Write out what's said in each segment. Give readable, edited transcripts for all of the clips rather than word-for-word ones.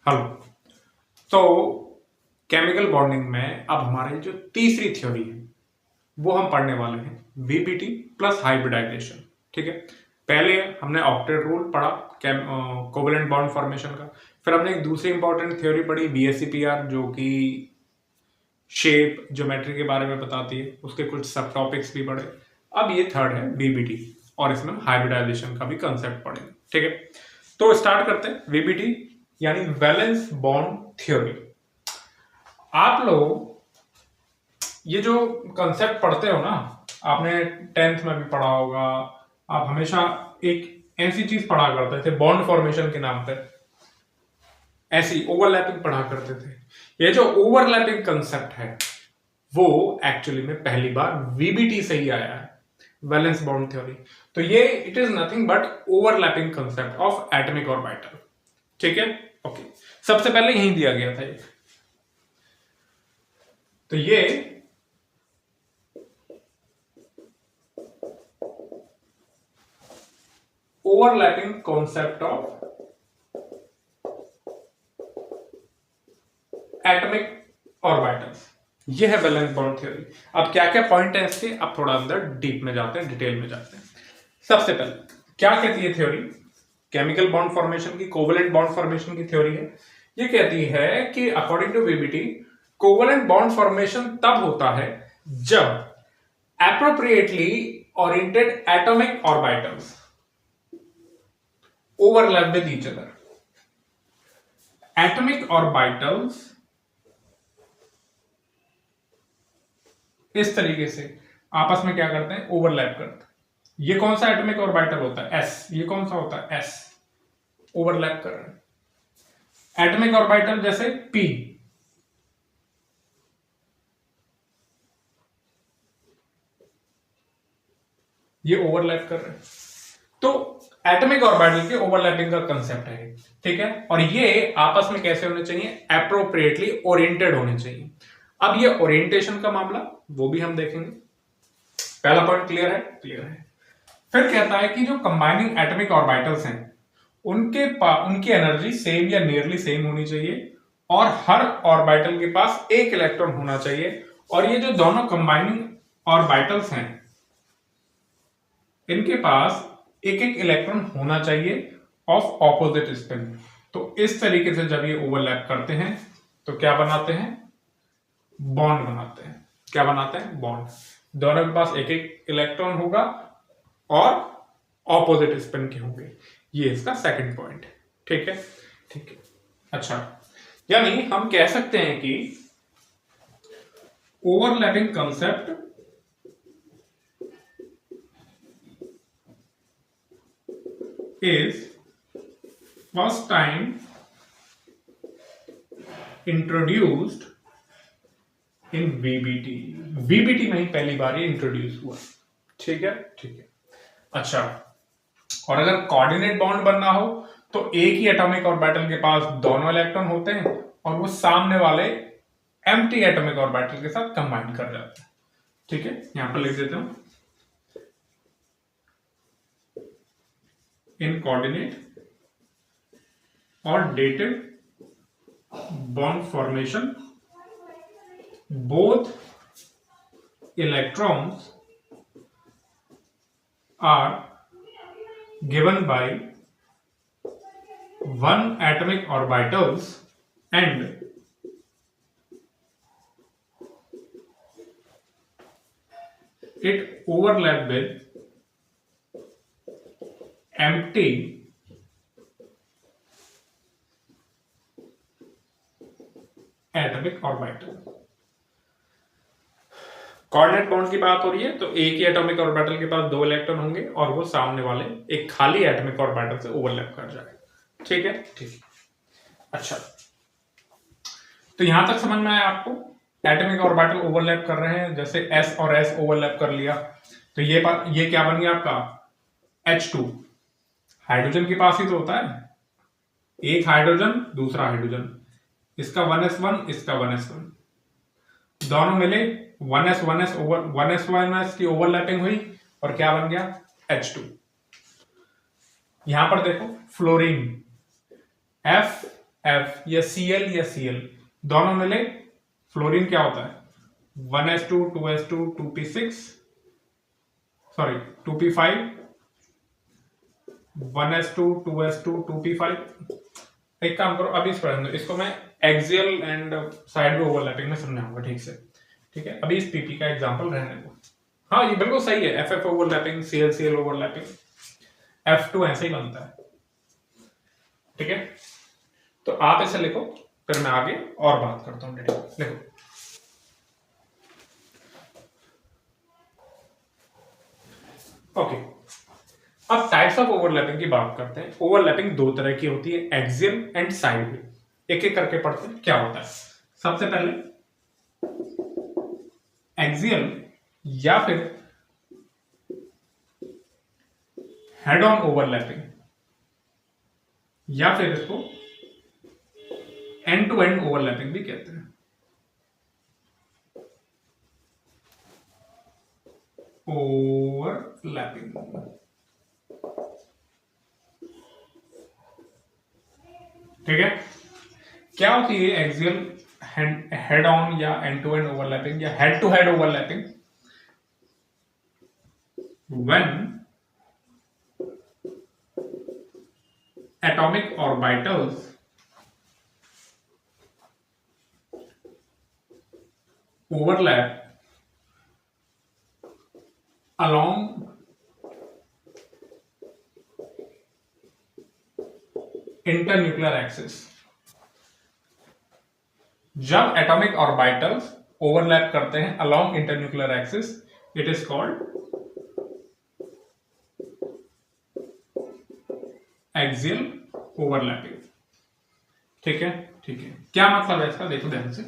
Hello. तो chemical bonding में अब हमारी जो तीसरी थ्योरी है वो हम पढ़ने वाले हैं, वीबीटी प्लस हाइब्रिडाइजेशन। ठीक है, पहले हमने ऑक्टेट रूल पढ़ा कोवेलेंट बॉन्ड फॉर्मेशन का। फिर हमने एक दूसरी इंपॉर्टेंट थ्योरी पढ़ी वीएससीपीआर, जो कि शेप ज्योमेट्री के बारे में बताती है, उसके कुछ सब टॉपिक्स भी पढ़े। अब ये थर्ड है वीबीटी, और इसमें हाइब्रिडाइजेशन का भी कंसेप्ट पढ़ेंगे। ठीक है, तो स्टार्ट करते हैं। वीबीटी यानी वैलेंस बॉन्ड थ्योरी। आप लोग ये जो कंसेप्ट पढ़ते हो ना, आपने 10th में भी पढ़ा होगा। आप हमेशा एक ऐसी चीज पढ़ा करते थे बॉन्ड फॉर्मेशन के नाम पे, ऐसी ओवरलैपिंग पढ़ा करते थे। ये जो ओवरलैपिंग कंसेप्ट है वो एक्चुअली में पहली बार वीबीटी से ही आया है, वैलेंस बॉन्ड थ्योरी। तो ये it is nothing but overlapping concept of atomic orbital. ठीक है, ओके। सबसे पहले यही दिया गया था ये। तो ये overlapping concept of atomic orbitals, ये है वैलेंस बॉन्ड थ्योरी। अब क्या क्या पॉइंट है इसके, अब थोड़ा अंदर डीप में जाते हैं, डिटेल में जाते हैं। सबसे पहले क्या कहती है थ्योरी, केमिकल बॉन्ड फॉर्मेशन की, कोवेलेंट बॉन्ड फॉर्मेशन की थ्योरी है। ये कहती है कि according to VBT covalent bond formation तब होता है जब appropriately oriented atomic orbitals overlap with each other. Atomic orbitals इस तरीके से आपस में क्या करते हैं, ओवरलैप करते हैं। ये कौन सा एटॉमिक ऑर्बिटल होता है, एस। ये कौन सा होता है, एस। ओवरलैप कर रहे हैं। एटॉमिक ऑर्बिटल जैसे पी, ये ओवरलैप कर रहे हैं। तो एटॉमिक ऑर्बिटल के ओवरलैपिंग का कंसेप्ट है, ठीक है। और ये आपस में कैसे होने चाहिए, एप्रोप्रिएटली ओरिएंटेड होने चाहिए। अब ये ओरिएंटेशन का मामला वो भी हम देखेंगे। पहला पॉइंट क्लियर है, क्लियर है। फिर कहता है कि जो कंबाइनिंग एटॉमिक ऑर्बिटल्स हैं उनकी एनर्जी सेम या नियरली सेम होनी चाहिए, और हर ऑर्बिटल के पास एक इलेक्ट्रॉन होना चाहिए। और ये जो दोनों कंबाइनिंग ऑर्बिटल्स हैं इनके पास एक एक इलेक्ट्रॉन होना चाहिए ऑफ ऑपोजिट स्पिन। तो इस तरीके से जब ये ओवरलैप करते हैं तो क्या बनाते हैं, बॉन्ड बनाते हैं। क्या बनाते हैं, बॉन्ड। दोनों के पास एक एक इलेक्ट्रॉन होगा और ऑपोजिट स्पिन के होंगे। ये इसका सेकंड पॉइंट है, ठीक है, ठीक है। अच्छा, यानी हम कह सकते हैं कि overlapping concept is first time introduced in VBT। VBT में ही पहली बार ये इंट्रोड्यूस हुआ, ठीक है, ठीक है। अच्छा, और अगर कोऑर्डिनेट बॉन्ड बनना हो तो एक ही एटॉमिक ऑर्बिटल के पास दोनों इलेक्ट्रॉन होते हैं और वो सामने वाले एम्प्टी एटॉमिक ऑर्बिटल के साथ कंबाइन कर जाते हैं, ठीक है। यहां पर लिख देता हूं, in coordinate or dated bond formation both electrons are given by one atomic orbitals and it overlap with empty atomic orbital. Coordinate bond की बात हो रही है तो एक ही एटॉमिक ऑर्बिटल के पास दो इलेक्ट्रॉन होंगे और वो सामने वाले एक खाली एटॉमिक ऑर्बिटल से ओवरलैप कर जाएगा, ठीक है, ठीक है। अच्छा, तो यहां तक समझ में आया आपको, एटॉमिक ऑर्बिटल ओवरलैप कर रहे हैं। जैसे s और s ओवरलैप कर लिया तो ये क्या बन गया आपका, H2। हाइड्रोजन के पास ही तो होता है, एक हाइड्रोजन दूसरा हाइड्रोजन, इसका 1s1 इसका 1s1, दोनों मिले 1s1s की ओवरलैपिंग हुई और क्या बन गया, H2। यहां पर देखो फ्लोरीन, F F या Cl या Cl दोनों मिले फ्लोरीन क्या होता है 1s2 2s2 2p6 sorry 2p5 1s2 2s2 2p5। एक काम करो अभी इसको मैं एक्सियल एंड साइड में ओवरलैपिंग में समझाऊंगा ठीक से। ठीक है अभी इस पीपी का एग्जांपल रहने दो। हाँ ये बिल्कुल सही है FF overlapping CL overlapping F2 ऐसे ही बनता है। ठीक है तो आप इसे लिखो फिर मैं आगे और बात करता हूं। लिखो ओके अब टाइप्स ऑफ ओवरलैपिंग की बात करते हैं। ओवरलैपिंग दो तरह की होती है एक्सियल एंड साइड। एक एक करके पढ़ते हैं क्या होता है। सबसे पहले एक्सियल या फिर हेड ऑन ओवरलैपिंग या फिर इसको एंड टू एंड ओवरलैपिंग भी कहते हैं। ओवरलैपिंग ठीक है क्या होती है एक्सियल हेड ऑन या एंड टू एंड ओवरलैपिंग या head to head overlapping when atomic orbitals overlap along internuclear axis। जब एटॉमिक ऑर्बिटल्स ओवरलैप करते हैं along internuclear axis it is called axial overlapping. ठीक है क्या मतलब है इसका देखो ध्यान से।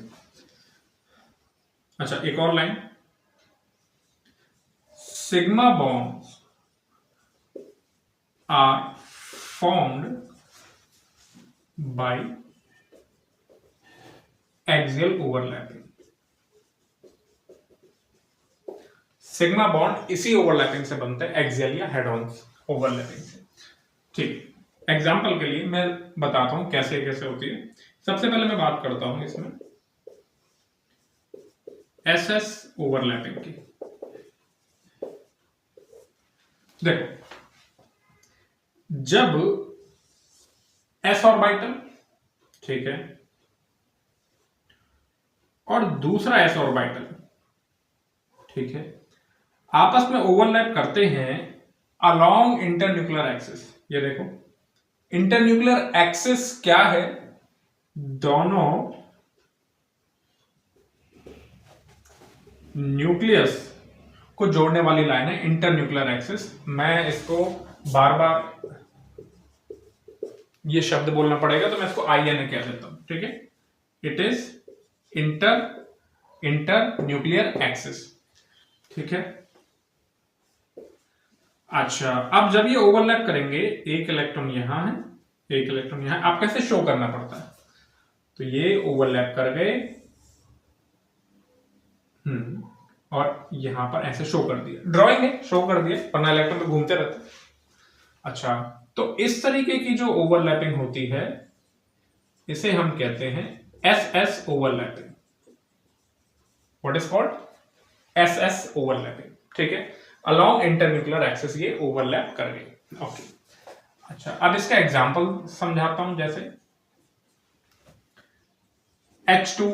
अच्छा एक और line sigma bonds are formed by axial overlapping. Sigma bond इसी ओवरलैपिंग से बनते हैं एक्सियल या हेड ऑन ओवरलैपिंग से। ठीक एग्जाम्पल के लिए मैं बताता हूं कैसे कैसे होती है। सबसे पहले मैं बात करता हूं इसमें SS ओवरलैपिंग की। देखो जब S ऑर्बिटल ठीक है और दूसरा S ऑर्बिटल ठीक है आपस में ओवरलैप करते हैं अलोंग इंटरन्यूक्लियर एक्सिस। ये देखो इंटरन्यूक्लियर एक्सिस क्या है दोनों न्यूक्लियस को जोड़ने वाली लाइन है इंटरन्यूक्लियर एक्सिस। मैं इसको बार बार ये शब्द बोलना पड़ेगा तो मैं इसको INA कह देता हूं। ठीक है it is inter nuclear axis. ठीक है अच्छा अब जब ये ओवरलैप करेंगे एक इलेक्ट्रॉन यहां है एक इलेक्ट्रॉन यहां आप कैसे शो करना पड़ता है तो ये ओवरलैप कर गए और यहां पर ऐसे शो कर दिया ड्राइंग है शो कर दिया वरना इलेक्ट्रॉन तो घूमते रहते। अच्छा तो इस तरीके की जो ओवरलैपिंग होती है इसे हम कहते हैं SS overlapping. What is called SS overlapping. ठीक है अलोंग इंटरन्यूक्लियर एक्सिस ये ओवरलैप कर गई। ओके अच्छा अब इसका एग्जांपल समझाता हूं जैसे H2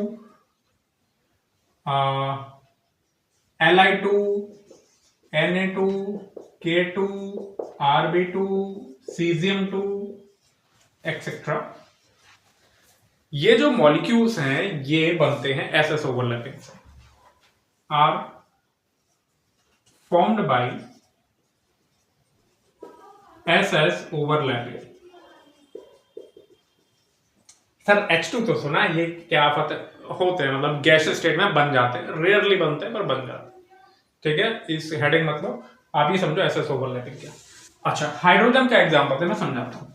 Li2 Na2 K2 Rb2 Cesium2 etcetera ये जो मॉलिक्यूल्स हैं ये बनते हैं SS ओवरलैपिंग से are formed by SS overlapping। Sir H2 तो सुना ये क्या होते हैं मतलब गैस स्टेट में बन जाते हैं रेयरली बनते हैं पर बन जाते हैं। ठीक है इस हेडिंग मतलब आप ये समझो SS ओवरलैपिंग क्या। अच्छा हाइड्रोजन का एग्जांपल से मैं समझाता हूं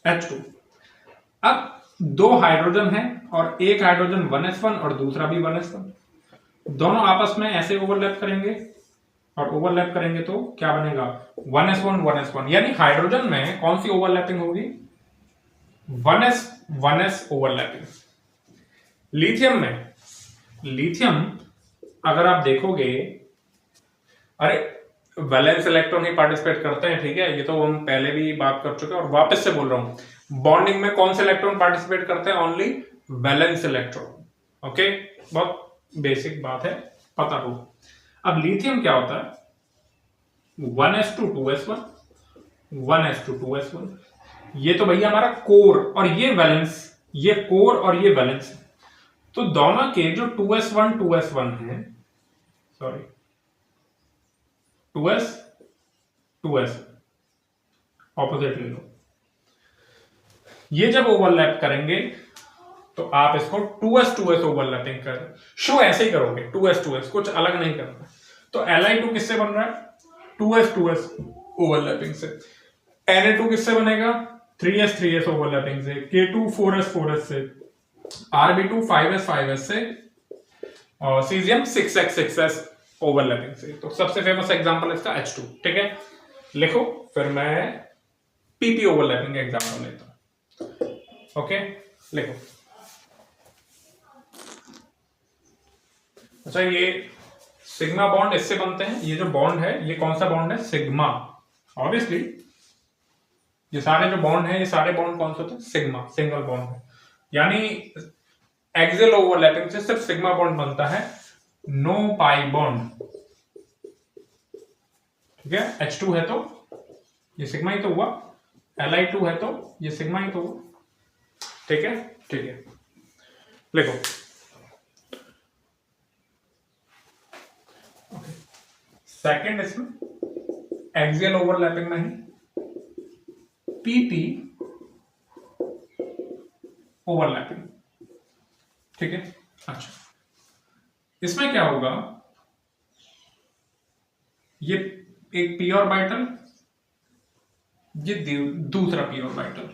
H2 अब दो हाइड्रोजन है और एक हाइड्रोजन 1s1 और दूसरा भी 1s1 दोनों आपस में ऐसे ओवरलैप करेंगे और ओवरलैप करेंगे तो क्या बनेगा 1s1 1s1 यानी हाइड्रोजन में कौन सी ओवरलैपिंग होगी 1s ओवरलैपिंग। लिथियम में, लिथियम अगर आप देखोगे, अरे वैलेंस इलेक्ट्रॉन ही पार्टिसिपेट करते हैं, ठीक है, ये तो हम पहले भी बात कर चुके हैं और वापस से बोल रहा हूं, बॉन्डिंग में कौन से इलेक्ट्रॉन पार्टिसिपेट करते हैं? Only valence electron. ओके, बहुत बेसिक बात है, पता हो। अब लिथियम क्या होता है? 1s2 2s1, 1s2 2s1, ये तो भैया हमारा कोर और ये वैलेंस, ये कोर और ये वैलेंस। तो दोनों के जो 2s1 2s1 है, सॉरी 2s 2s, ऑपोजिट ले लो, ये जब ओवरलैप करेंगे तो आप इसको 2s 2s ओवरलैपिंग कर, शो ऐसे ही करोगे, 2s 2s, कुछ अलग नहीं करना। तो Li2 किससे बन रहा है? 2s 2s ओवरलैपिंग से। Na2 किससे बनेगा? 3s 3s ओवरलैपिंग से। K2 4s 4s से। Rb2 5s 5s से। और सीजियम 6s 6s ओवरलैपिंग से। तो सबसे फेमस एग्जांपल इसका H2, ठीक है। लिखो, फिर मैं PP ओवरलैपिंग एग्जांपल लेता हूं। ओके, लिखो। अच्छा, ये सिग्मा बॉन्ड इससे बनते हैं, ये जो बॉन्ड है ये कौन सा बॉन्ड है? सिग्मा। ऑब्वियसली ये सारे जो बॉन्ड है, ये सारे बॉन्ड कौन से होते हैं? सिग्मा, सिंगल बॉन्ड है। यानी एक्सियल ओवरलैपिंग से सिर्फ सिग्मा बॉन्ड बनता है, नो पाई बॉन्ड, ठीक है। H2 है तो ये सिग्मा ही तो हुआ, Li2 है तो ये सिग्मा ही तो हुआ, ठीक है, ठीक है। लिखो, सेकेंड इसमें एक्सियल ओवरलैपिंग में ही PP ओवरलैपिंग, ठीक है। अच्छा, इसमें क्या होगा? ये एक p ऑर्बिटल, ये दूसरा p ऑर्बिटल,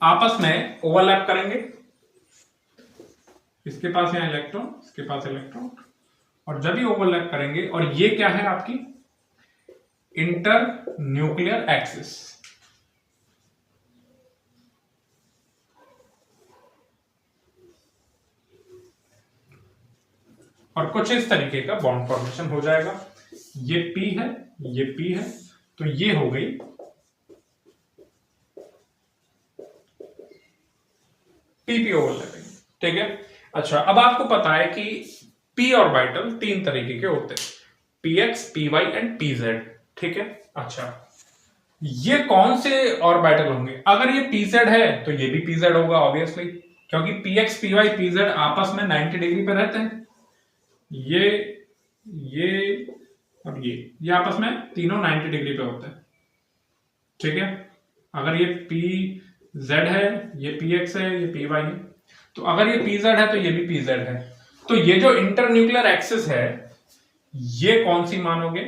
आपस में ओवरलैप करेंगे। इसके पास यहां इलेक्ट्रॉन, इसके पास इलेक्ट्रॉन, और जब भी ओवरलैप करेंगे, और ये क्या है आपकी? Inter nuclear axis. और कुछ इस तरीके का बॉन्ड फॉर्मेशन हो जाएगा। ये P है, ये P है, तो ये हो गई PP ओवरलैपिंग, ठीक है। अच्छा, अब आपको पता है कि p ऑर्बिटल तीन तरीके के होते हैं, px, py एंड pz, ठीक है। अच्छा, ये कौन से ऑर्बिटल होंगे? अगर ये pz है तो ये भी pz होगा, ऑब्वियसली, क्योंकि px, py, pz आपस में 90 डिग्री पे रहते हैं। ये और ये आपस में तीनों 90 डिग्री पे होते हैं, ठीक है। अगर ये pz है, ये px है, ये py है, तो अगर ये pz है तो ये भी pz है। तो ये जो इंटरन्यूक्लियर एक्सिस है, ये कौन सी मानोगे?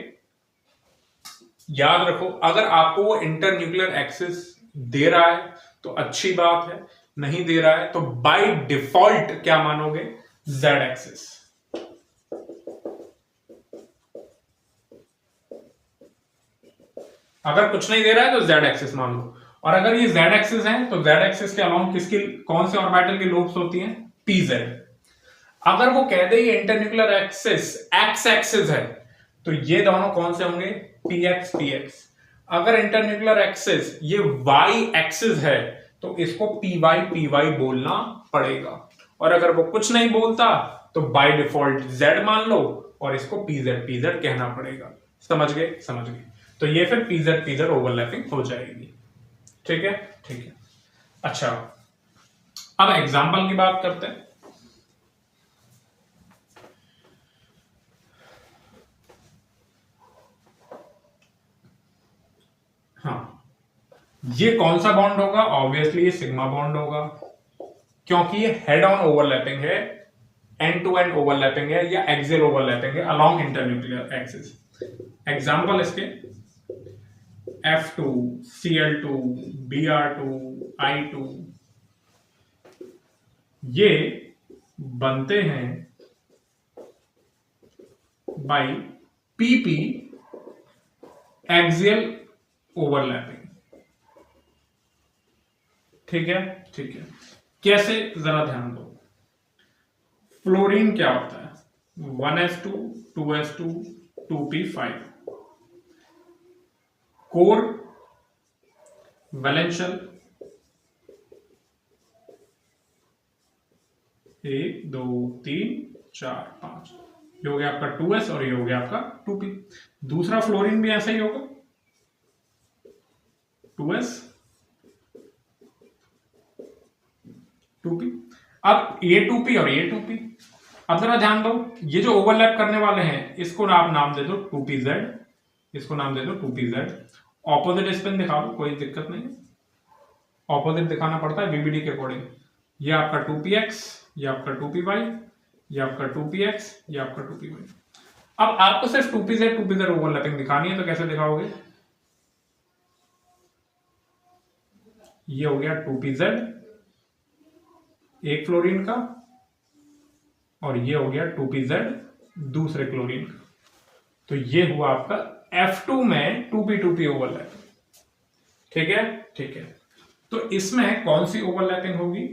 याद रखो, अगर आपको वो इंटरन्यूक्लियर एक्सिस दे रहा है तो अच्छी बात है, नहीं दे रहा है तो बाय डिफॉल्ट क्या मानोगे? Z axis. अगर कुछ नहीं दे रहा है तो जेड एक्सिस मान लो, और अगर ये जेड एक्सिस है तो जेड एक्सिस के अलाउंग किसकी, कौन से ऑर्बिटल की लोब्स होती हैं? पीजेड। अगर वो कह दे ये इंटरन्यूक्लियर एक्सिस एक्स एक्सिस है तो ये दोनों कौन से होंगे? px px। अगर इंटरन्यूक्लियर एक्सिस ये y एक्सिस है तो इसको py py बोलना पड़ेगा, और अगर वो कुछ नहीं बोलता तो बाय डिफॉल्ट z मान लो और इसको pz pz कहना पड़ेगा। समझ गए? समझ गए। तो ये फिर pz pz ओवरलैपिंग हो जाएगी, ठीक है, ठीक है। अच्छा, अब एग्जांपल की बात करते हैं। हाँ, ये कौन सा बॉन्ड होगा? ऑब्वियसली ये सिग्मा बॉन्ड होगा, क्योंकि ये हेड ऑन ओवरलैपिंग है, एंड टू एंड ओवरलैपिंग है, या एक्सियल ओवरलैपिंग है अलोंग इंटरन्यूक्लियर एक्सिस। एग्जांपल इसके F2, Cl2, Br2, I2, ये बनते हैं बाई PP एक्सियल ओवरलैपिंग। ठीक है, ठीक है। कैसे, जरा ध्यान दो। फ्लोरीन क्या होता है? 1s2 2s2 2p5। कोर वैलेंशियल 1 2 3 4 5, ये हो गया आपका 2s और ये हो गया आपका 2p। दूसरा फ्लोरीन भी ऐसा ही होगा, 2s 2p। अब ये 2p और ये 2p। अब जरा ध्यान दो, ये जो ओवरलैप करने वाले हैं इसको आप नाम दे दो 2pz, इसको नाम दे दो 2pz। ऑपोजिट स्पिन दिखा दो, कोई दिक्कत नहीं है, ऑपोजिट दिखाना पड़ता है वीबीडी के अकॉर्डिंग। ये आपका 2px, ये आपका 2py, ये आपका 2px, ये आपका 2py। अब आपको सिर्फ 2pz ओवरलैपिंग दिखानी है, तो कैसे दिखाओगे? ये हो गया 2pz एक फ्लोरीन का, और ये हो गया 2pz दूसरे क्लोरीन का। तो ये हुआ आपका F2 में 2p ओवरलैपिंग। ठीक है, ठीक है। तो इसमें कौन सी ओवरलैपिंग होगी?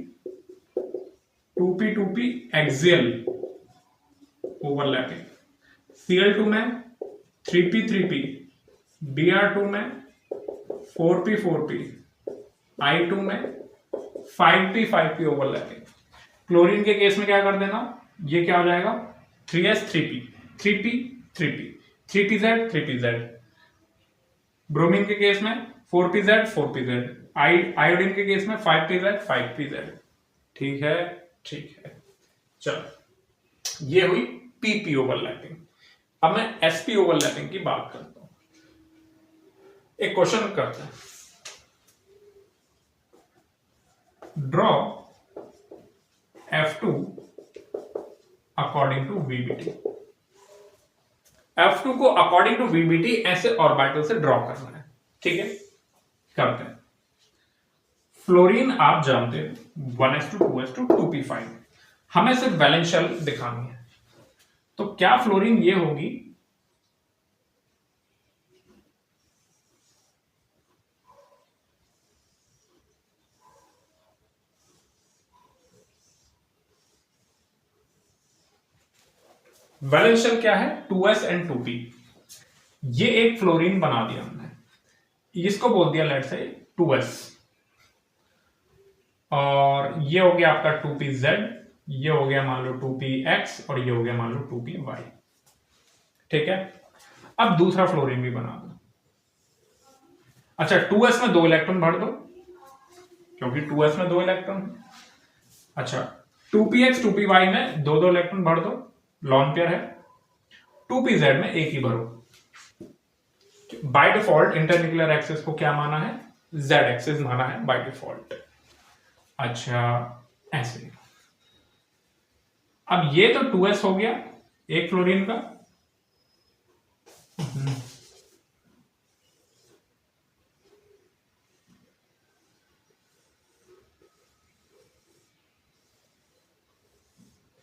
2p axial overlapping. Cl2 में 3p Br2 में 4p I2 में 5p ओवरलैपिंग। क्लोरीन के केस में क्या कर देना, ये क्या हो जाएगा? 3s 3p 3p 3p 3pz। Bromine के केस में 4pz आयोडीन के केस में 5pz। ठीक है, ठीक है। चलो, ये हुई pp ओवरलैपिंग। अब मैं sp ओवरलैपिंग की बात करता हूं। एक क्वेश्चन करते हैं, draw F2 according to VBT। F2 को अकॉर्डिंग टू VBT ऐसे ऑर्बिटल से ड्रॉ करना है। ठीक है, करते हैं। फ्लोरीन आप जानते हो 1s2 2s2 2p5, हमें सिर्फ वैलेंस शेल दिखानी है। तो क्या फ्लोरीन ये होगी? वैलेंस शेल क्या है? 2s and 2p। ये एक फ्लोरीन बना दिया हमने, इसको बोल दिया लेट्स से 2s, और ये हो गया आपका 2pz, ये हो गया मान लो 2px, और ये हो गया मान लो 2py। ठीक है, अब दूसरा फ्लोरीन भी बना दो। अच्छा, 2s में 2 इलेक्ट्रॉन भर दो, क्योंकि 2s में 2 इलेक्ट्रॉन। अच्छा, 2px 2py में 2 इलेक्ट्रॉन भर दो, लॉन पेयर है। 2pz में एक ही भरो। बाय डिफॉल्ट इंटरन्यूक्लियर एक्सिस को क्या माना है? z एक्सिस माना है बाय डिफॉल्ट। अच्छा, ऐसे। अब ये तो 2s हो गया एक फ्लोरीन का।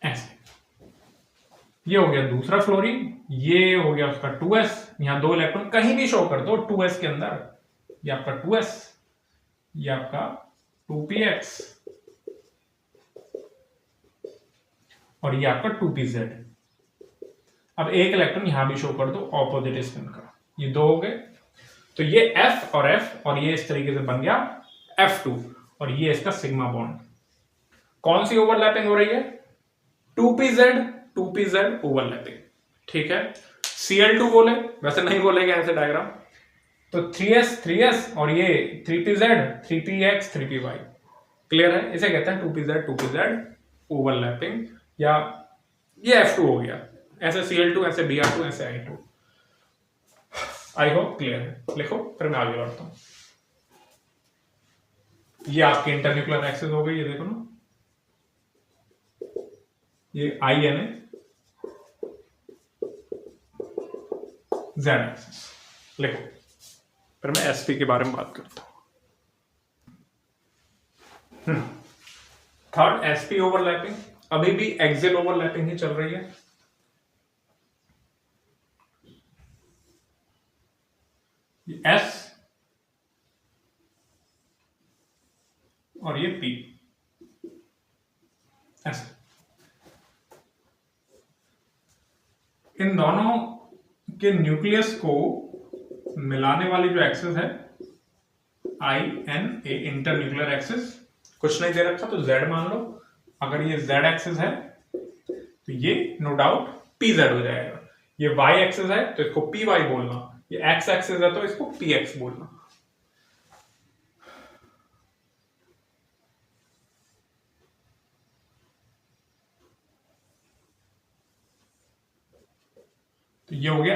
ऐसे, ये हो गया दूसरा फ्लोरीन, ये हो गया उसका 2s। यहां 2 इलेक्ट्रॉन कहीं भी शो कर दो 2s के अंदर, ये आपका 2s, ये आपका 2px, और ये आपका 2pz। अब एक इलेक्ट्रॉन यहां भी शो कर दो ऑपोजिट स्पिन का, ये 2 हो गए। तो ये F और F, और ये इस तरीके से बन गया F2, और ये इसका सिग्मा बॉन्ड। कौन सी ओवरलैपिंग हो रही है? 2pz overlapping. ठीक है, Cl2 बोले, वैसे नहीं बोलेगा ऐसे डायग्राम, तो 3s और ये 3pz 3px 3py। क्लियर है? इसे कहते हैं 2pz ओवरलैपिंग, या ये F2 हो गया, ऐसे Cl2, ऐसे Br2, ऐसे I2। आई होप क्लियर है। लिखो, फिर मैं आगे बढ़ता हूं। ये आपकी इंटरन्यूक्लियर एक्सिस हो गई, ये देखो ना, ये I है ना, Z एक्सिस। लिखो, फिर मैं SP के बारे में बात करता हूं। थर्ड SP ओवरलैपिंग, अभी भी एक्सियल ओवरलैपिंग ही चल रही है। ये S और ये P, ऐसे। इन दोनों के न्यूक्लियस को मिलाने वाली जो एक्सिस है INA, इंटर न्यूक्लियर एक्सिस, कुछ नहीं दे रखा तो Z मान लो। अगर ये Z एक्सिस है तो ये नो डाउट PZ हो जाएगा। ये Y एक्सिस है तो इसको PY बोलना, ये X एक्सिस है तो इसको PX बोलना। तो ये हो गया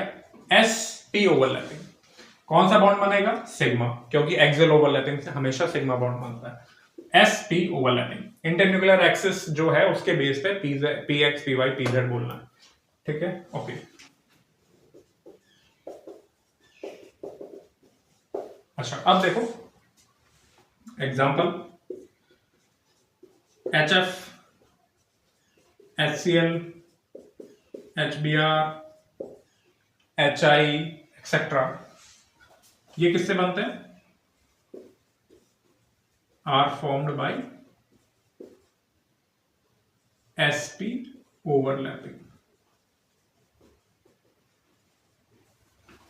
SP ओवरलैपिंग। कौन सा बॉन्ड बनेगा? सिग्मा, क्योंकि एक्सियल ओवरलैपिंग से हमेशा सिग्मा बॉन्ड बनता है। SP ओवरलैपिंग, इंटरन्यूक्लियर एक्सिस जो है उसके बेस पे PX, PY, PZ बोलना है, ठीक है, ओके। अच्छा, अब देखो example, HF, HCl, HBr, HI etcetera, ये किससे बनते हैं? Are formed by SP overlapping.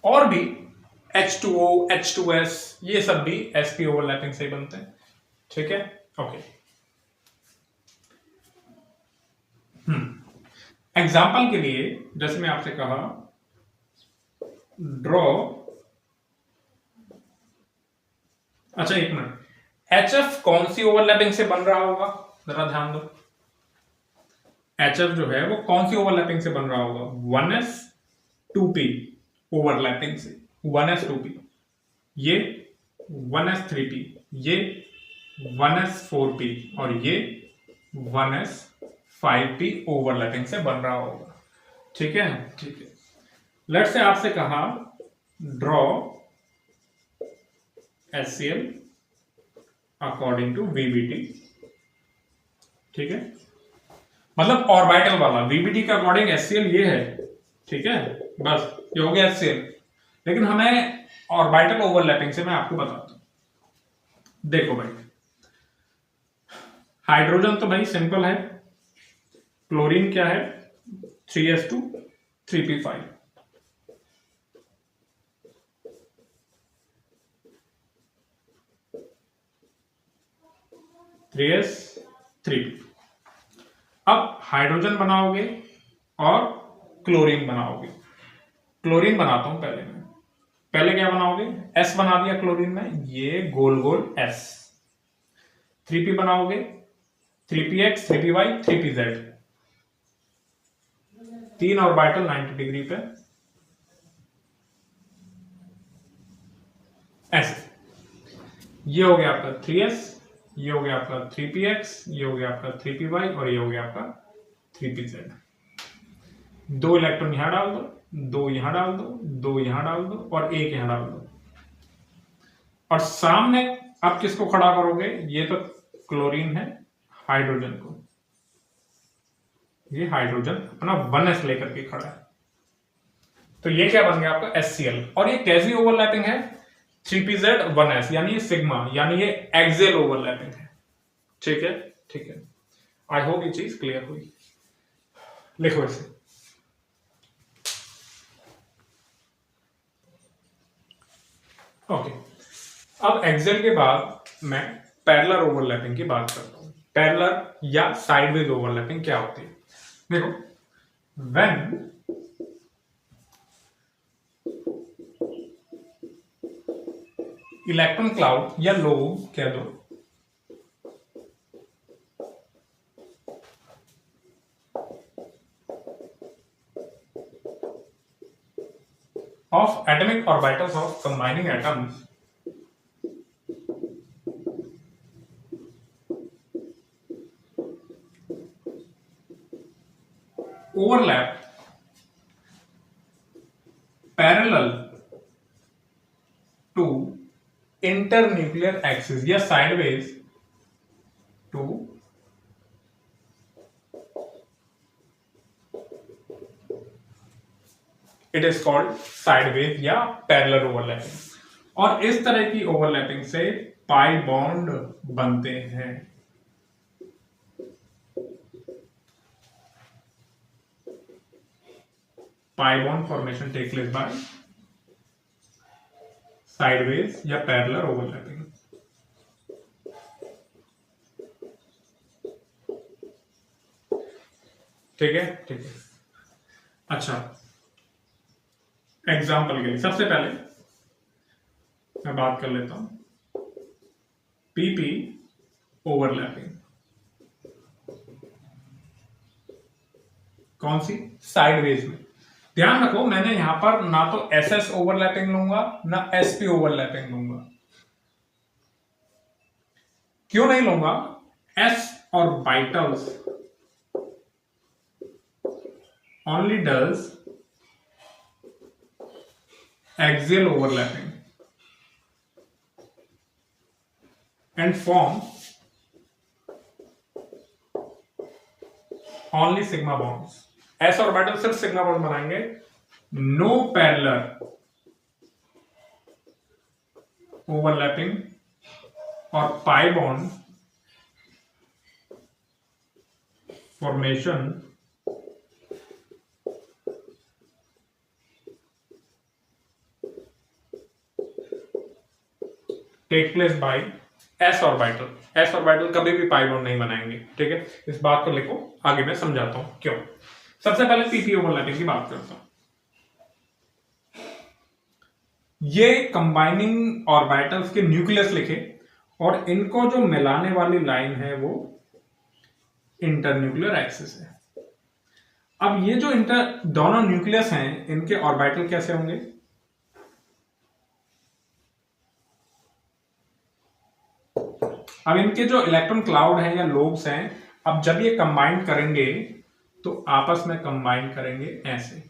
और भी H2O, H2S, ये सब भी SP ओवरलैपिंग से ही बनते हैं, ठीक है, ओके। एग्जाम्पल के लिए जैसे मैं आपसे कहा ड्रॉ, अच्छा एक मिनट, HF कौन सी ओवरलैपिंग से बन रहा होगा, जरा ध्यान दो। HF जो है वो कौन सी ओवरलैपिंग से बन रहा होगा? 1s 2p ओवरलैपिंग से, 1s 2p, ये 1s 3p, ये 1s 4p और ये 1s 5p ओवरलैपिंग से बन रहा होगा, ठीक है, ठीक है। लेट्स से आपसे कहा draw HCl according to VBT, ठीक है, मतलब ऑर्बिटल वाला। VBT के अकॉर्डिंग HCl ये है, ठीक है, बस ये हो गया HCl। लेकिन हमें ऑर्बिटल ओवरलैपिंग से मैं आपको बताता हूं। देखो भाई, हाइड्रोजन तो भाई सिंपल है, क्लोरीन क्या है? 3s2 3p5, अब हाइड्रोजन बनाओगे और क्लोरीन बनाओगे। क्लोरीन बनाता हूं पहले मैं, पहले क्या बनाओगे? S बना दिया क्लोरीन में, ये गोल गोल S। 3p बनाओगे, 3px 3py 3pz, तीन ऑर्बिटल 90 डिग्री पे, ऐसे। ये हो गया आपका 3s, ये हो गया आपका 3px, ये हो गया आपका 3py और ये हो गया आपका 3pz। दो इलेक्ट्रॉन यहां डाल दो, दो यहां डाल दो, दो यहां डाल दो और एक यहां डाल दो। और सामने आप किसको खड़ा करोगे? ये तो क्लोरीन है, हाइड्रोजन को, ये हाइड्रोजन अपना 1s लेकर के खड़ा है, तो ये क्या बन गया आपका HCl। और ये कैसी ओवरलैपिंग है? 3pz 1s, यानी ये सिग्मा, यानी ये एक्सियल ओवरलैपिंग है, ठीक है, ठीक है। आई होप ये चीज क्लियर हुई। लिखो इसे, ओके। अब एक्सियल के बाद मैं पैरेलल ओवरलैपिंग की बात करता हूं। पैरेलल या साइडवेज ओवरलैपिंग क्या होती है? देखो, व्हेन इलेक्ट्रॉन क्लाउड या लोब कह दो, of atomic orbitals of combining atoms overlap parallel to internuclear axis या sideways to it is called sideways या parallel overlapping। और इस तरह की ओवरलैपिंग से पाई बॉन्ड बनते हैं। Pi bond formation take place by sideways या पैरेलल ओवरलैपिंग। ठीक है, ठीक है। अच्छा, एग्जाम्पल के लिए सबसे पहले मैं बात कर लेता हूं पीपी ओवरलैपिंग। कौन सी? साइडवेज में। ध्यान रखो, मैंने यहां पर ना तो एसएस ओवरलैपिंग लूंगा ना एसपी ओवरलैपिंग लूंगा। क्यों नहीं लूंगा? एस और बाइटल्स only does axial overlapping and form only sigma bonds. s orbital सिर्फ सिग्मा बॉन्ड बनाएंगे, नो पैरेलल ओवरलैपिंग और pi bond formation take place by S orbital. S orbital कभी भी पाई बॉन्ड नहीं बनाएंगे। ठीक है, इस बात को लिखो, आगे मैं समझाता हूं क्यों। सबसे पहले पीपी ओवरलैपिंग की बात करता हूं। ये कंबाइनिंग ऑर्बिटल्स के न्यूक्लियस लिखे और इनको जो मिलाने वाली लाइन है वो इंटरन्यूक्लियर एक्सिस है। अब ये जो दोनों न्यूक्लियस हैं, इनके ऑर्बिटल कैसे होंगे? अब इनके जो इलेक्ट्रॉन क्लाउड हैं या लोब्स हैं, अब जब ये कंबाइन करेंगे तो आपस में कंबाइन करेंगे ऐसे।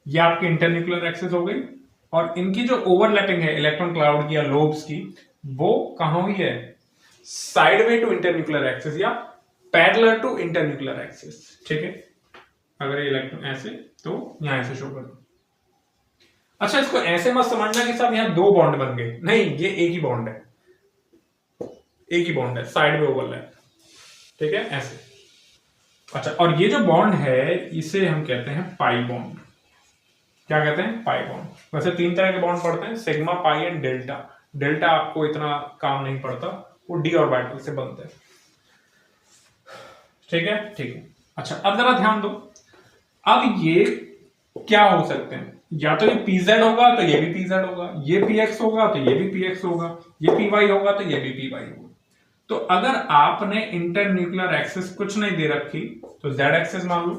ये आपकी इंटरन्यूक्लियर एक्सिस हो गई और इनकी जो ओवरलैपिंग है इलेक्ट्रॉन क्लाउड की या लोब्स की, वो कहां हुई है? साइडवे टू इंटरन्यूक्लियर एक्सिस या पैरेलल टू इंटरन्यूक्लियर एक्सिस। ठीक है, अगर ये इलेक्ट्रॉन ऐसे तो यहां ऐसे शो कर दो। अच्छा, इसको ऐसे मत समझना कि साहब यहां दो बॉन्ड बन गए, नहीं, ये एक ही बॉन्ड है, एक ही बॉन्ड है, साइड में ओवरलैप। ठीक है, ऐसे। अच्छा, और ये जो बॉन्ड है इसे हम कहते हैं पाई बॉन्ड। क्या कहते हैं? Pi bond. वैसे तीन तरह के बॉन्ड पड़ते हैं, sigma, pi and delta. Delta आपको इतना काम नहीं पड़ता, वो डी ऑर्बिटल से बनते हैं। ठीक है, ठीक है। अच्छा, अब जरा ध्यान दो, अब ये क्या हो सकते हैं? या तो ये pz होगा तो ये भी pz होगा, ये px होगा तो ये भी px होगा, ये py होगा तो ये भी py होगा। तो अगर आपने इंटरन्यूक्लियर एक्सिस कुछ नहीं दे रखी तो z एक्सिस मान लो,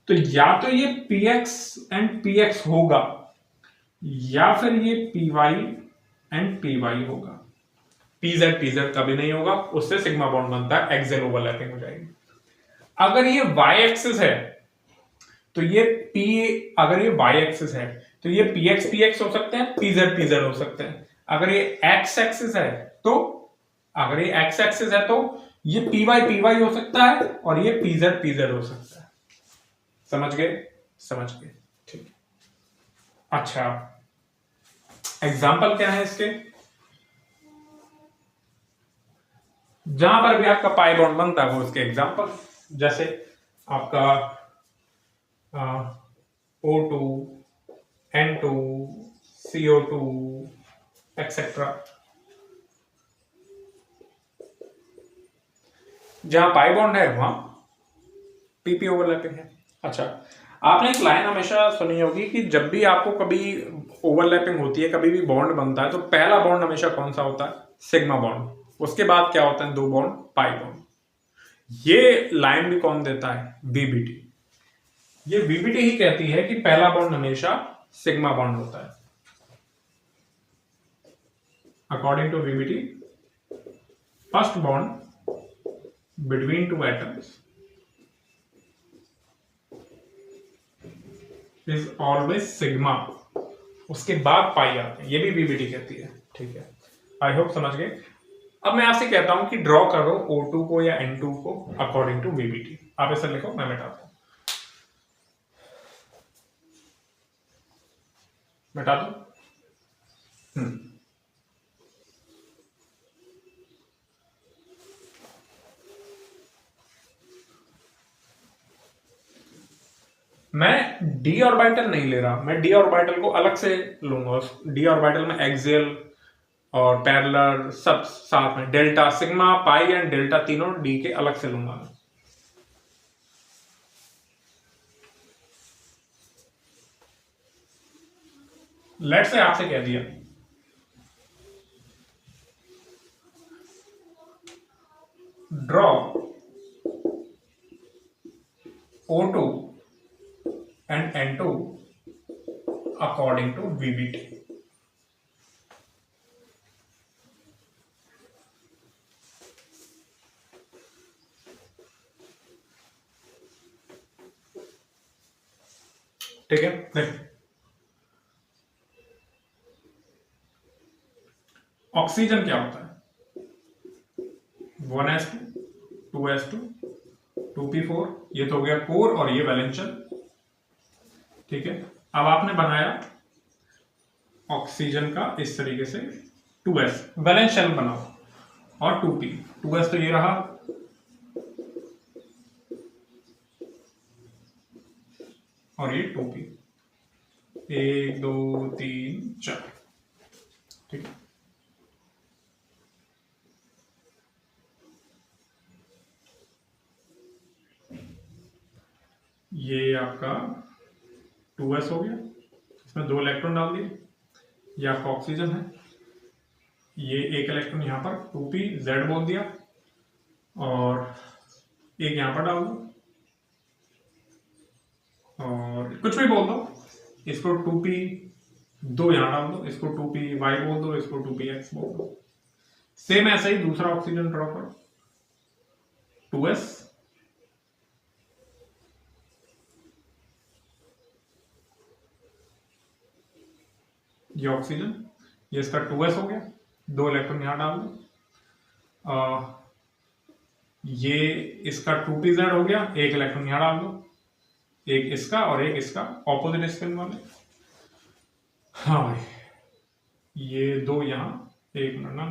तो या तो ये px एंड px होगा या फिर ये py एंड py होगा। pz कभी नहीं होगा, उससे सिग्मा बॉन्ड बनता है, एक्सियल ओवरलैपिंग हो जाएगी। अगर ये y एक्सिस है तो ये p, अगर ये y एक्सिस है तो ये px हो सकते हैं, pz हो सकते हैं। अगर ये x एक्सिस है तो, अगर ये x एक्सिस है तो ये py हो सकता है और ये pz हो सकता है। समझ गए? समझ गए, ठीक। अच्छा, एग्जाम्पल क्या है इसके? जहां पर भी आपका पाई बॉन्ड बनता है वो उसके एग्जाम्पल, जैसे आपका O2, N2, CO2 एक्सेट्रा। जहां पाई बॉन्ड है वहां पीपी ओवरलैपिंग है। अच्छा, आपने एक लाइन हमेशा सुनी होगी कि जब भी आपको कभी ओवरलैपिंग होती है, कभी भी बॉन्ड बनता है, तो पहला बॉन्ड हमेशा कौन सा होता है? Sigma bond. उसके बाद क्या होता है? दो बॉन्ड, पाई बॉन्ड। ये लाइन भी कौन देता है? वीबीटी। ये वीबीटी ही कहती है कि पहला बॉन्ड हमेशा सिग्मा बॉन्ड होता है। According to VBT, first bond between two atoms is always sigma, उसके बाद पाई आते हैं। ये भी वीबीटी कहती है। ठीक है, आई होप समझ गए। अब मैं आपसे कहता हूं कि ड्रॉ करो O2 को या N2 को अकॉर्डिंग टू VBT। आप ऐसा लिखो, मैं मिटाता हूं, मिटा दो। मैं डी ऑर्बिटल नहीं ले रहा, मैं डी ऑर्बिटल को अलग से लूंगा। डी ऑर्बिटल में एक्सियल और पैरेलल सब साथ में, delta, sigma, pi and delta तीनों डी के अलग से लूंगा मैं। लेट्स से आपसे कह दिया draw O2 and N2 according to VBT। ठीक है, देखिए ऑक्सीजन क्या होता है, 1s2 2s2 2p4, ये तो हो गया कोर और ये वैलेंशियल। ठीक है, अब आपने बनाया ऑक्सीजन का इस तरीके से 2s वैलेंशियल बनाओ और 2p, 2s तो ये रहा और ये 2p, 1 2 3 4। ठीक है, ये आपका 2s हो गया, इसमें 2 इलेक्ट्रॉन डाल दिए, ये आपका ऑक्सीजन है, ये 1 इलेक्ट्रॉन यहां पर 2p z बोल दिया और एक यहां पर डाल दो और कुछ भी बोल दो, इसको 2p 2 यहां डाल दो, इसको 2p y बोल दो, इसको 2p x बोल दो। सेम ऐसा ही दूसरा ऑक्सीजन ड्रॉ करो, 2s ये ऑक्सीजन, ये इसका 2s हो गया, 2 इलेक्ट्रॉन यहां डाल दो, ये इसका 2pz हो गया, 1 इलेक्ट्रॉन यहां डाल दो, एक इसका और एक इसका ऑपोजिट स्पिन वाले। हाँ भाई, ये 2 यहां, एक ना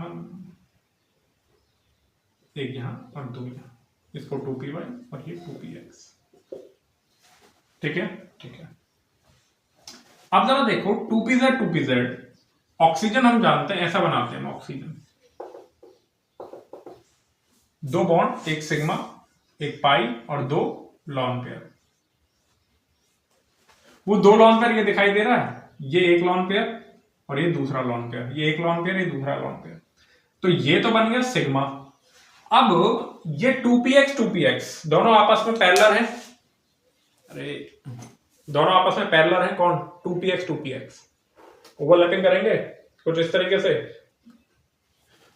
एक यहां और 2 यहां, इसको 2py और ये 2px। ठीक है, ठीक है। अब जरा देखो 2pz ऑक्सीजन हम जानते हैं ऐसा बनाते हैं ऑक्सीजन, 2 बॉन्ड, एक सिग्मा, एक पाई और 2 लॉन पेयर। वो 2 लॉन पेयर ये दिखाई दे रहा है, ये एक लॉन पेयर और ये दूसरा लॉन पेयर, ये एक लॉन पेयर, ये दूसरा लॉन पेयर, तो ये तो बन गया सिग्मा। अब ये 2px दोनों आपस में पैरेलल हैं, अरे दोनों आपस में पैरेलल हैं, कौन, 2px ओवरलैपिंग करेंगे कुछ इस तरीके से।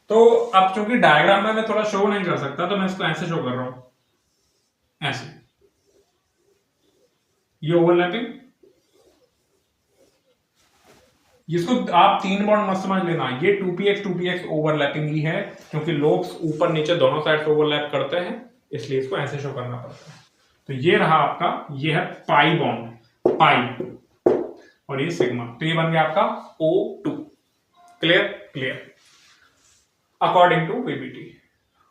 तो अब चूंकि डायग्राम में मैं थोड़ा शो नहीं कर सकता तो मैं इसको ऐसे शो कर रहा हूं, ऐसे, ये ओवरलैपिंग, इसको आप 3 बॉन्ड मत समझ लेना, ये 2px ओवरलैपिंग ही है, क्योंकि लोब्स ऊपर नीचे दोनों साइड से ओवरलैप करते हैं, इसलिए इसको ऐसे शो करना पड़ता है। तो ये रहा आपका, ये है पाई बॉन्ड, पाई और ये सिग्मा, तो ये बन गया आपका O2। Clear, clear, according to VBT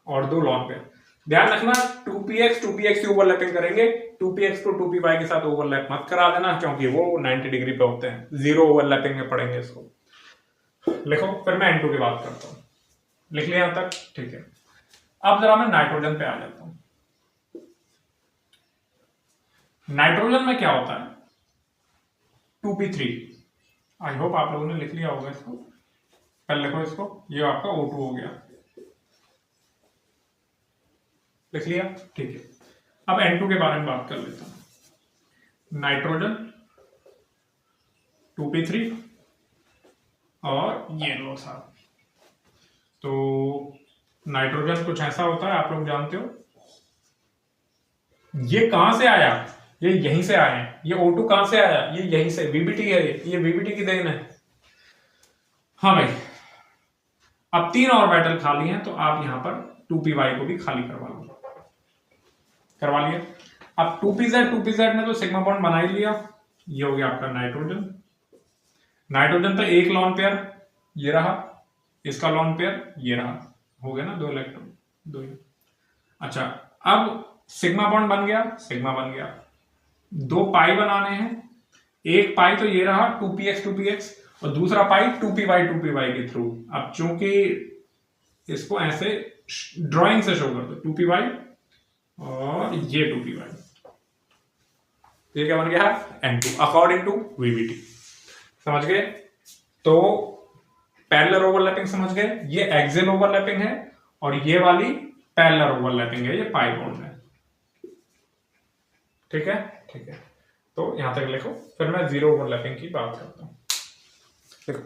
और 2 लॉन पेयर। ध्यान रखना 2px की ओवरलैपिंग करेंगे, 2px को 2py के साथ ओवरलैप मत करा देना, क्योंकि वो 90 डिग्री पे होते हैं, 0 ओवरलैपिंग में पढ़ेंगे इसको। लिखो, फिर मैं N2 की बात करता हूं, लिख लिया यहां तक, ठीक है। अब जरा मैं नाइट्रोजन पे आ जाता हूं। नाइट्रोजन में क्या होता है, 2p3, आई होप आप लोगों ने लिख लिया होगा इसको, पहले लिखो इसको, ये आपका O2 हो गया, लिख लिया, ठीक है। अब N2 के बारे में बात कर लेता हूं। नाइट्रोजन 2p3 और ये लो साहब, तो नाइट्रोजन कुछ ऐसा होता है, आप लोग जानते हो। ये कहां से आया, ये यहीं से आए हैं, ये O2 कहां से आया, ये यहीं से, VBT है, ये VBT की देन है। हाँ भाई, अब 3 ऑर्बिटल खाली हैं, तो आप यहां पर 2py को भी खाली करवा लिया। अब 2pz ने तो सिग्मा बॉन्ड बना ही लिया। ये हो गया आपका नाइट्रोजन। नाइट्रोजन तो एक लॉन पेयर ये रहा, इसका लॉन पेयर ये रहा, हो गया ना 2 इलेक्ट्रॉन, 2। अच्छा, अब सिग्मा बॉन्ड बन गया, सिग्मा बन गया। 2 पाई बनाने हैं। एक पाई तो ये रहा 2px और दूसरा पाई 2py के थ्रू। अब चूंकि इसको ऐसे ड्राइंग से शो कर दो, 2py और ये 2py, ये क्या बन गया N2 अकॉर्डिंग टू VBT। समझ गए? तो पैरेलल ओवरलैपिंग समझ गए, ये एक्सियल ओवरलैपिंग है और ये वाली पैरेलल ओवरलैपिंग है, ये पाई बॉन्ड है। ठीक है, ठीक है। तो यहां तक लिखो, फिर मैं जीरो ओवरलैपिंग की बात करता हूं। देखो